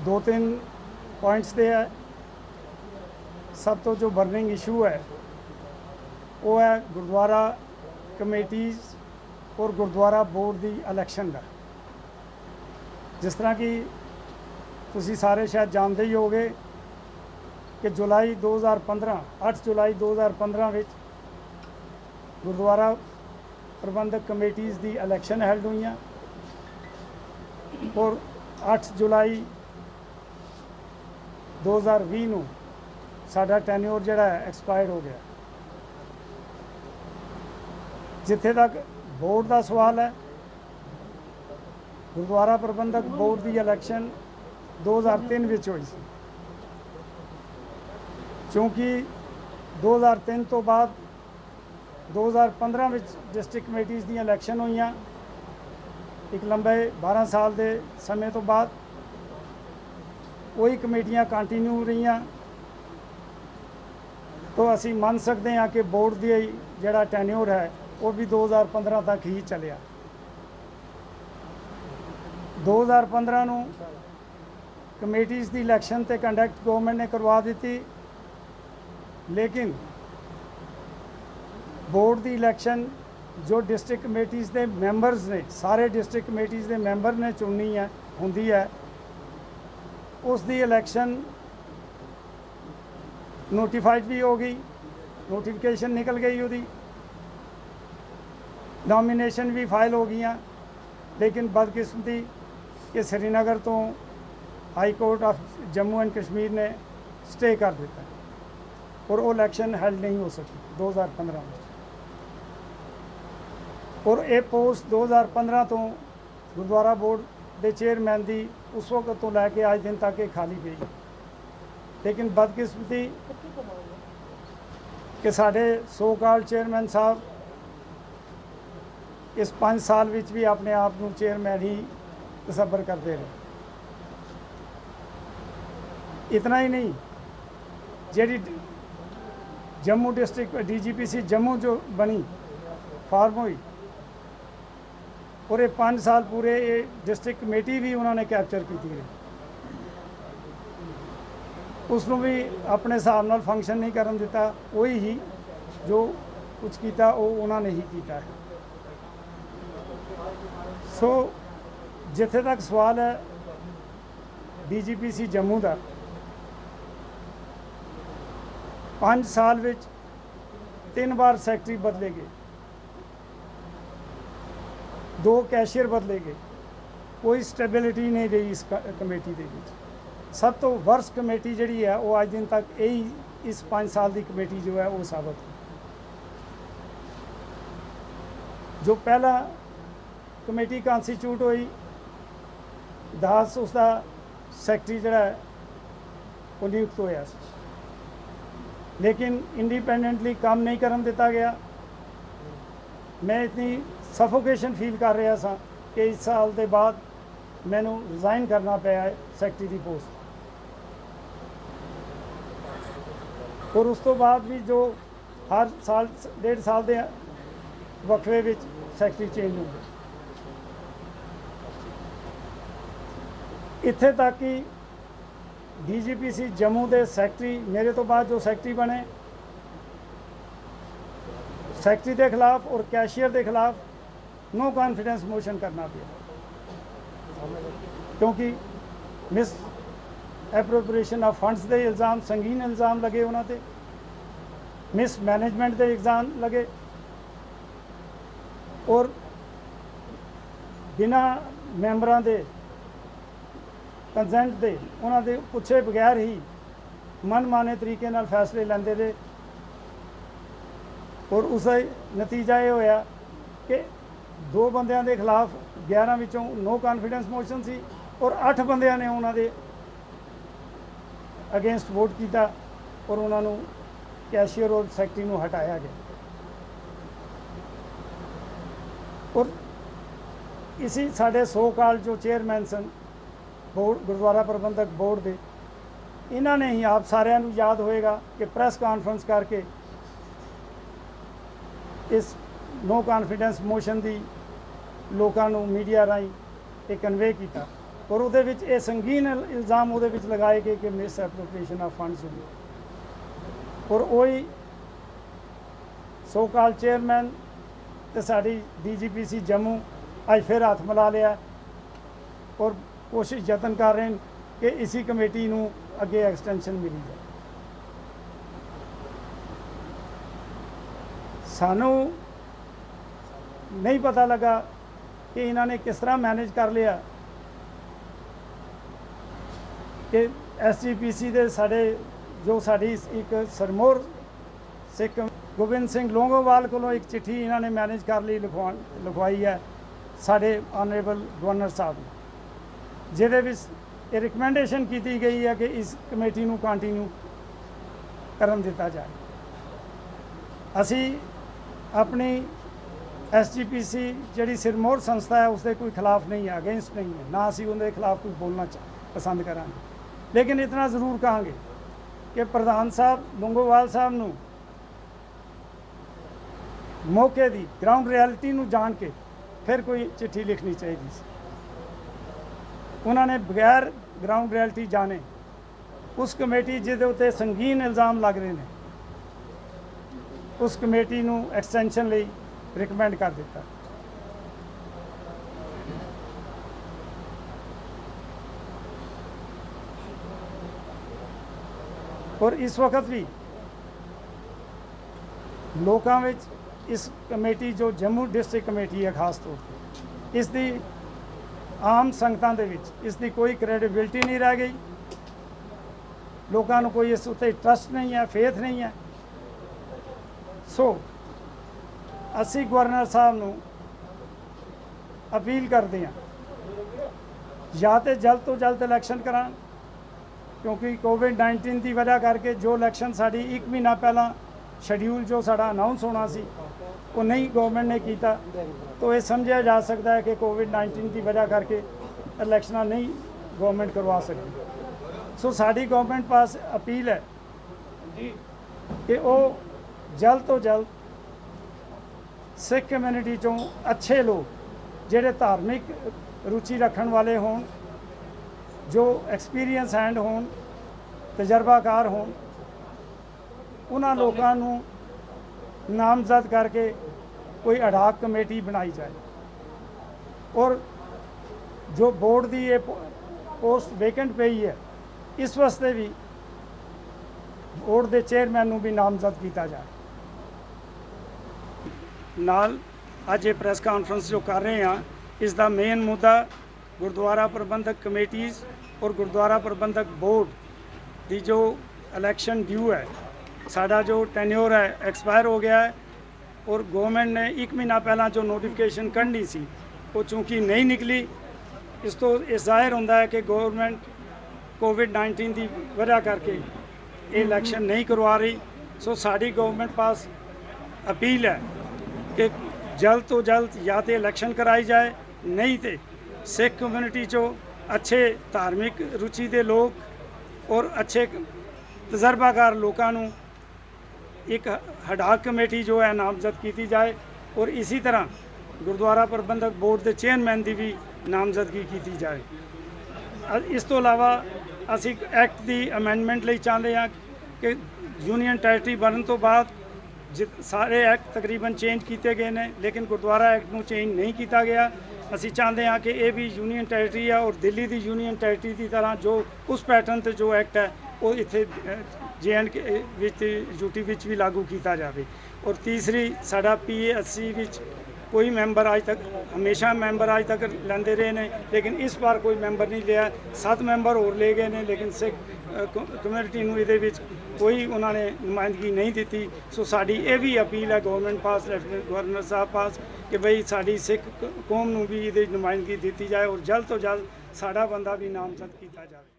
दो तीन पॉइंट्स दे है। सब तो जो बर्निंग इशू है वो है गुरुद्वारा कमेटीज़ और गुरुद्वारा बोर्ड की इलैक्शन का। जिस तरह कि तुसी सारे शायद जानते ही होगे कि जुलाई 2015 8 जुलाई 2015 में गुरुद्वारा प्रबंधक कमेटीज़ की इलैक्शन हैल्ड हुई और 8 जुलाई 2020 में साडा टैन्योर जिहड़ा एक्सपायर्ड हो गया। जिथे तक बोर्ड का सवाल है, गुरुद्वारा प्रबंधक बोर्ड की इलैक्शन 2003 में हुई सी, क्योंकि 2003 तो बाद 2015 में डिस्ट्रिक्ट कमेटीज़ दी इलैक्शन हुई। एक लंबे 12 साल के समय तो बाद वही कमेटियां कंटिन्यू रही, तो असी मान सकते हैं कि बोर्ड की जिहड़ा टैन्योर है वो भी 2015 तक ही चलिया। 2015 नूं कमेटीज़ की इलैक्शन तो कंडक्ट गवर्नमेंट ने करवा दी, लेकिन बोर्ड की इलैक्शन जो डिस्ट्रिक्ट कमेटीज़ के मैंबरस ने, सारे डिस्ट्रिक्ट कमेटीज़ के मैंबर ने चुननी है होंदी है, उसकी इलैक्शन नोटिफाइड भी हो गई, नोटिफिकेशन निकल गई, उसकी नॉमिनेशन भी फाइल हो गई। लेकिन बदकिस्मती कि श्रीनगर तो high court of Jammu and Kashmir ने स्टे कर दिता और वो इलैक्शन हेल्ड नहीं हो सकी 2015 में। और ये पोस्ट 2015 तो गुरुद्वारा बोर्ड के चेयरमैन की उस वक्त तो लैके आज दिन तक ये खाली गई। लेकिन बदकिस्मती कि साढ़े सो कॉल्ड चेयरमैन साहब इस 5 साल विच भी अपने आप को चेयरमैन ही तसब्बर करते रहे। इतना ही नहीं, जी जम्मू डिस्ट्रिक्ट DGPC जम्मू जो बनी फार्म हुई, और ये 5 साल पूरे ये डिस्ट्रिक्ट कमेटी भी उन्होंने कैप्चर की थी। उसनों भी अपने हिसाब नाल फंक्शन नहीं करन दिता, वही ही जो कुछ किया वो उन्होंने ही किया है। सो जिथे तक सवाल है DGPC जम्मू का, 5 साल विच 3 बार सैकटरी बदले गए, 2 कैशियर बदले गए, कोई स्टेबिलिटी नहीं रही इस कमेटी के विच। सब तो वर्स कमेटी जी है वो आज दिन तक यही इस 5 साल की कमेटी जो है वो साबित हुई। जो पहला कमेटी कॉन्स्टिट्यूट हुई, दास उसका सैकटरी जड़ा है वो नियुक्त होया, लेकिन इंडिपेंडेंटली काम नहीं करन दिता गया। मैं इतनी सफोकेशन फील कर रहा था कि इस साल के बाद मैनू रिज़ाइन करना पाया है सैकटरी की पोस्ट। और उस तो बाद भी जो हर साल 1.5 साल के वक्फे विच सैकटरी चेंज हो गए। इत्थे तक कि DGPC जम्मू के सैकटरी मेरे तो बाद जो सैकटरी बने, सैकटरी के खिलाफ और कैशियर के खिलाफ नो कॉन्फिडेंस मोशन करना पिया, क्योंकि मिस एप्रोप्रिएशन ऑफ फंड्स के इल्ज़ाम, संगीन इल्ज़ाम लगे उन्होंने, मिस मैनेजमेंट के इल्ज़ाम लगे, और बिना मैंबरां दे कंसेंट दे उन्होंने पूछे बगैर ही मनमाने तरीके नाल फैसले लेंदे रहे। और उस नतीजा ये होया कि 2 बंदियां दे खिलाफ 11 विचों नो कॉन्फिडेंस मोशन सी और 8 बंदियां ने उन्होंने अगेंस्ट वोट किया और उन्होंने कैशियर और सैकटरी को हटाया गया। और इसी साढ़े सो कॉल्ड जो चेयरमैन सन बोर्ड गुरुद्वारा प्रबंधक बोर्ड के, इन्होंने ही आप सारिਆਂ ਨੂੰ याद होएगा कि प्रेस कॉन्फ्रेंस करके इस नो कॉन्फिडेंस मोशन की लोगों को मीडिया राही एक कन्वे किया ਔਰ ਉਹਦੇ ਵਿੱਚ ਇਹ ਸੰਗੀਨ ਇਲਜ਼ਾਮ ਉਹਦੇ ਵਿੱਚ ਲਗਾਏ ਗਏ ਕਿ ਮਿਸ ਐਪਰੋਪ੍ਰੀਏਸ਼ਨ ਆਫ ਫੰਡਸ ਹੋਈ ਔਰ ਉਹੀ ਸੋ ਕਾਲ ਚੇਅਰਮੈਨ ਤੇ ਸਾਡੀ DGPC ਜੰਮੂ ਅੱਜ ਫਿਰ ਹੱਥ ਮਿਲਾ ਲਿਆ ਔਰ ਕੋਸ਼ਿਸ਼ ਯਤਨ ਕਰ ਰਹੇ ਨੇ ਕਿ ਇसी ਕਮੇਟੀ ਨੂੰ ਅੱਗੇ ਐਕਸਟੈਂਸ਼ਨ ਮਿਲੀ ਜਾਏ। ਸਾਨੂੰ ਨਹੀਂ ਪਤਾ ਲੱਗਾ ਕਿ ਇਹਨਾਂ ਨੇ ਕਿਸ ਤਰ੍ਹਾਂ ਮੈਨੇਜ ਕਰ ਲਿਆ ਕਿ SGPC ਦੇ ਸਾਡੇ ਜੋ ਸਾਡੀ ਇੱਕ ਸਰਮੋਰ ਸਿੱਖ ਗੋਬਿੰਦ ਸਿੰਘ ਲੋਂਗੋਵਾਲ ਕੋਲੋਂ ਇੱਕ ਚਿੱਠੀ ਇਹਨਾਂ ਨੇ ਮੈਨੇਜ ਕਰ ਲਈ ਲਿਖਵਾਈ ਹੈ ਸਾਡੇ ਆਨਰੇਬਲ ਗਵਰਨਰ ਸਾਹਿਬ ਨੂੰ, ਜਿਹਦੇ ਵਿੱਚ ਇਹ ਰਿਕਮੈਂਡੇਸ਼ਨ ਕੀਤੀ ਗਈ ਹੈ ਕਿ ਇਸ ਕਮੇਟੀ ਨੂੰ ਕੰਟੀਨਿਊ ਕਰਨ ਦਿੱਤਾ ਜਾਏ। ਅਸੀਂ ਆਪਣੀ SGPC ਜਿਹੜੀ ਸਿਰਮੌਰ ਸੰਸਥਾ ਹੈ ਉਸਦੇ ਕੋਈ ਖਿਲਾਫ ਨਹੀਂ ਹੈ, ਅਗੇਂਸਟ ਨਹੀਂ ਹੈ, ਨਾ ਅਸੀਂ ਉਹਦੇ ਖਿਲਾਫ ਕੋਈ ਬੋਲਣਾ ਪਸੰਦ ਕਰਾਂਗੇ, ਲੇਕਿਨ ਇਤਨਾ ਜ਼ਰੂਰ ਕਹਾਂਗੇ ਕਿ ਪ੍ਰਧਾਨ ਸਾਹਿਬ ਲੋਂਗੋਵਾਲ ਸਾਹਿਬ ਨੂੰ ਮੌਕੇ ਦੀ ਗਰਾਊਂਡ ਰਿਐਲਿਟੀ ਨੂੰ ਜਾਣ ਕੇ ਫਿਰ ਕੋਈ ਚਿੱਠੀ ਲਿਖਣੀ ਚਾਹੀਦੀ ਸੀ। ਉਹਨਾਂ ਨੇ ਬਗੈਰ ਗਰਾਊਂਡ ਰਿਐਲਿਟੀ ਜਾਣੇ ਉਸ ਕਮੇਟੀ ਜਿਹਦੇ ਉੱਤੇ ਸੰਗੀਨ ਇਲਜ਼ਾਮ ਲੱਗ ਰਹੇ ਨੇ ਉਸ ਕਮੇਟੀ ਨੂੰ ਐਕਸਟੈਂਸ਼ਨ ਲਈ ਰਿਕਮੈਂਡ ਕਰ ਦਿੱਤਾ। ਔਰ ਇਸ ਵਕਤ ਵੀ ਲੋਕਾਂ ਵਿੱਚ ਇਸ ਕਮੇਟੀ ਜੋ ਜੰਮੂ ਡਿਸਟ੍ਰਿਕਟ ਕਮੇਟੀ ਹੈ ਖਾਸ ਤੌਰ ਤੇ ਇਸ ਦੀ ਆਮ ਸੰਗਤਾਂ ਦੇ ਵਿੱਚ ਇਸ ਦੀ ਕੋਈ ਕ੍ਰੈਡੀਬਿਲਿਟੀ ਨਹੀਂ ਰਹਿ ਗਈ। ਲੋਕਾਂ ਨੂੰ ਕੋਈ ਇਸ ਉੱਤੇ ਟਰਸਟ ਨਹੀਂ ਹੈ, ਫੇਥ ਨਹੀਂ ਹੈ। ਸੋ ਅਸੀਂ ਗਵਰਨਰ ਸਾਹਿਬ ਨੂੰ ਅਪੀਲ ਕਰਦੇ ਹਾਂ ਜਾਂ ਤਾਂ ਜਲਦ ਤੋਂ ਜਲਦ ਇਲੈਕਸ਼ਨ ਕਰਾਉਣ, ਕਿਉਂਕਿ ਕੋਵਿਡ-19 ਦੀ ਵਜ੍ਹਾ ਕਰਕੇ ਜੋ ਇਲੈਕਸ਼ਨ ਸਾਡੀ 1 ਮਹੀਨਾ ਪਹਿਲਾਂ ਸ਼ਡਿਊਲ ਜੋ ਸਾਡਾ ਅਨਾਉਂਸ ਹੋਣਾ ਸੀ ਉਹ ਨਹੀਂ ਗਵਰਨਮੈਂਟ ਨੇ ਕੀਤਾ, ਤਾਂ ਇਹ ਸਮਝਿਆ ਜਾ ਸਕਦਾ ਹੈ ਕਿ ਕੋਵਿਡ-19 ਦੀ ਵਜ੍ਹਾ ਕਰਕੇ ਇਲੈਕਸ਼ਨਾਂ ਨਹੀਂ ਗਵਰਨਮੈਂਟ ਕਰਵਾ ਸਕਦੀ। ਸੋ ਸਾਡੀ ਗਵਰਨਮੈਂਟ ਪਾਸ ਅਪੀਲ ਹੈ ਕਿ ਉਹ ਜਲਦ ਤੋਂ ਜਲਦ ਸਿੱਖ ਕਮਿਊਨਿਟੀ ਚੋਂ ਅੱਛੇ ਲੋਕ ਜਿਹੜੇ ਧਾਰਮਿਕ ਰੁਚੀ ਰੱਖਣ ਵਾਲੇ ਹੋਣ, ਜੋ ਐਕਸਪੀਰੀਅੰਸ ਹੈਂਡ ਹੋਣ, ਤਜਰਬਾਕਾਰ ਹੋਣ, ਉਹਨਾਂ ਲੋਕਾਂ ਨੂੰ ਨਾਮਜ਼ਦ ਕਰਕੇ ਕੋਈ ਅਡਾਕ ਕਮੇਟੀ ਬਣਾਈ ਜਾਏ ਔਰ ਜੋ ਬੋਰਡ ਦੀ ਇਹ ਪੋਸਟ ਵੇਕੈਂਟ ਪਈ ਹੈ ਇਸ ਵਾਸਤੇ ਵੀ ਬੋਰਡ ਦੇ ਚੇਅਰਮੈਨ ਨੂੰ ਵੀ ਨਾਮਜ਼ਦ ਕੀਤਾ ਜਾਏ। ਨਾਲ ਅੱਜ ਇਹ ਪ੍ਰੈਸ ਕਾਨਫਰੰਸ ਜੋ ਕਰ ਰਹੇ ਹਾਂ ਇਸ ਦਾ ਮੇਨ ਮੁੱਦਾ ਗੁਰਦੁਆਰਾ ਪ੍ਰਬੰਧਕ ਕਮੇਟੀਜ਼ ਔਰ ਗੁਰਦੁਆਰਾ ਪ੍ਰਬੰਧਕ ਬੋਰਡ ਦੀ ਜੋ ਇਲੈਕਸ਼ਨ ਡਿਊ ਹੈ, ਸਾਡਾ ਜੋ ਟੈਨਿਓਰ ਹੈ ਐਕਸਪਾਇਰ ਹੋ ਗਿਆ ਹੈ ਔਰ ਗਵਰਨਮੈਂਟ ਨੇ 1 ਮਹੀਨਾ ਪਹਿਲਾਂ ਜੋ ਨੋਟੀਫਿਕੇਸ਼ਨ ਕੱਢਣੀ ਸੀ ਉਹ ਚੂँकि ਨਹੀਂ ਨਿਕਲੀ, ਇਸ ਤੋਂ ਇਹ ਜ਼ਾਹਿਰ ਹੁੰਦਾ ਹੈ ਕਿ ਗਵਰਨਮੈਂਟ ਕੋਵਿਡ-19 ਦੀ ਵਜ੍ਹਾ ਕਰਕੇ ਇਹ ਇਲੈਕਸ਼ਨ ਨਹੀਂ ਕਰਵਾ ਰਹੀ। ਸੋ ਸਾਡੀ ਗਵਰਨਮੈਂਟ ਪਾਸ ਅਪੀਲ ਹੈ ਕਿ ਜਲਦ ਤੋਂ ਜਲਦ ਜਾਂ ਤਾਂ ਇਲੈਕਸ਼ਨ ਕਰਾਈ ਜਾਏ, ਨਹੀਂ ਤੇ ਸਿੱਖ ਕਮਿਊਨਿਟੀ ਚੋਂ ਅੱਛੇ ਧਾਰਮਿਕ ਰੁਚੀ ਦੇ ਲੋਕ ਔਰ ਅੱਛੇ ਤਜਰਬਾਕਾਰ ਲੋਕਾਂ ਨੂੰ ਇੱਕ ਹਡਾਕ ਕਮੇਟੀ ਜੋ ਹੈ ਨਾਮਜ਼ਦ ਕੀਤੀ ਜਾਏ ਔਰ ਇਸੇ ਤਰ੍ਹਾਂ ਗੁਰਦੁਆਰਾ ਪ੍ਰਬੰਧਕ ਬੋਰਡ ਦੇ ਚੇਅਰਮੈਨ ਦੀ ਵੀ ਨਾਮਜ਼ਦਗੀ ਕੀਤੀ ਜਾਏ। ਇਸ ਤੋਂ ਇਲਾਵਾ ਅਸੀਂ ਐਕਟ ਦੀ ਅਮੈਂਡਮੈਂਟ ਲਈ ਚਾਹੁੰਦੇ ਹਾਂ ਕਿ ਯੂਨੀਅਨ ਟੈਰੀਟਰੀ ਬਣਨ ਤੋਂ ਬਾਅਦ ਸਾਰੇ ਐਕਟ ਤਕਰੀਬਨ ਚੇਂਜ ਕੀਤੇ ਗਏ ਨੇ, ਲੇਕਿਨ ਗੁਰਦੁਆਰਾ ਐਕਟ ਨੂੰ ਚੇਂਜ ਨਹੀਂ ਕੀਤਾ ਗਿਆ। ਅਸੀਂ ਚਾਹੁੰਦੇ ਹਾਂ ਕਿ ਇਹ ਵੀ ਯੂਨੀਅਨ ਟੈਰੀਟਰੀ ਹੈ ਔਰ ਦਿੱਲੀ ਦੀ ਯੂਨੀਅਨ ਟੈਰੀਟਰੀ ਦੀ ਤਰ੍ਹਾਂ ਜੋ ਉਸ ਪੈਟਰਨ 'ਤੇ ਜੋ ਐਕਟ ਹੈ ਉਹ ਇੱਥੇ JNK ਵਿੱਚ UT ਵਿੱਚ ਵੀ ਲਾਗੂ ਕੀਤਾ ਜਾਵੇ। ਔਰ ਤੀਸਰੀ ਸਾਡਾ PA80 ਵਿੱਚ ਕੋਈ ਮੈਂਬਰ ਅੱਜ ਤੱਕ ਹਮੇਸ਼ਾ ਮੈਂਬਰ ਅੱਜ ਤੱਕ ਲੈਂਦੇ ਰਹੇ ਨੇ, ਲੇਕਿਨ ਇਸ ਵਾਰ ਕੋਈ ਮੈਂਬਰ ਨਹੀਂ ਲਿਆ। 7 ਮੈਂਬਰ ਹੋਰ ਲਏ ਗਏ ਨੇ, ਲੇਕਿਨ ਸਿੱਖ ਕਮਿਊਨਿਟੀ ਨੂੰ ਇਹਦੇ ਵਿੱਚ ਕੋਈ ਉਹਨਾਂ ਨੇ ਨੁਮਾਇੰਦਗੀ ਨਹੀਂ ਦਿੱਤੀ। ਸੋ ਸਾਡੀ ਇਹ ਵੀ ਅਪੀਲ ਹੈ ਗਵਰਨਮੈਂਟ ਪਾਸ, ਲੈਫਟੀਨੈਂਟ ਗਵਰਨਰ ਸਾਹਿਬ ਪਾਸ ਕਿ ਬਈ ਸਾਡੀ ਸਿੱਖ ਕੌਮ ਨੂੰ ਵੀ ਇਹਦੀ ਨੁਮਾਇੰਦਗੀ ਦਿੱਤੀ ਜਾਏ ਔਰ ਜਲਦ ਤੋਂ ਜਲਦ ਸਾਡਾ ਬੰਦਾ ਵੀ ਨਾਮਜ਼ਦ ਕੀਤਾ ਜਾਵੇ।